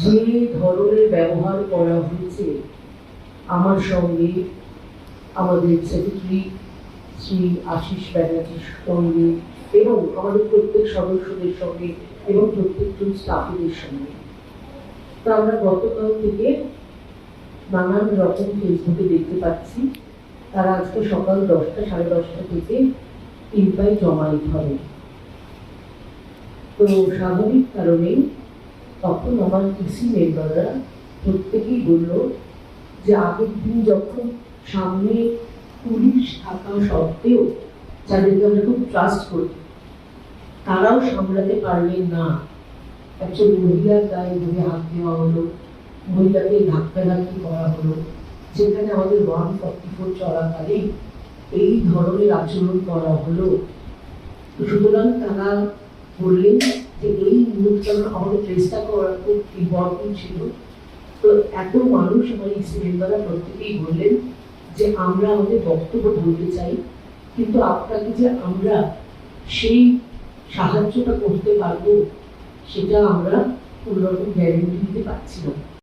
যে ধরনের ব্যবহার করা হয়েছে আমার সঙ্গে, আমাদের সেক্রেটারি শ্রী আশিস ব্যানার্জির সঙ্গে এবং আমাদের প্রত্যেক সদস্যদের সঙ্গে এবং প্রত্যেকজন স্টাফেদের সঙ্গে, তা আমরা গতকাল থেকে নানান রকম ফেসবুকে দেখতে পাচ্ছি। তারা আজকে সকাল 10টা সাড়ে 10টা থেকে ইনভাইট জমা দিতে হবে। তো স্বাভাবিক কারণেই তখন আমার ইসি মেম্বাররা প্রত্যেকেই বলল যে আগের দিন যখন সামনে পুলিশ থাকা সত্ত্বেও যাদেরকে আমরা খুব ট্রাস্ট করি তারাও সামলাতে পারলেন না, একজন মহিলার গায়ে ধরে হাত দেওয়া হলো, মহিলাকে ধাক্কাধাক্কি করা হলো, যেখানে আমাদের 144 চলাকালেই এই ধরনের আচরণ করা হলো। সুতরাং তারা বললেন যে এই মুহূর্তে আমাদের চেষ্টা করা খুব ইম্পর্টেন্ট ছিল। তো এত মানুষ আমার ইসি মেম্বাররা প্রত্যেকেই বললেন যে আমরা আমাদের বক্তব্য বলতে চাই, কিন্তু আপনাকে যে আমরা সেই সাহায্যটা করতে পারবো সেটা আমরা কোনোরকম গ্যারেন্টি দিতে পারছি না।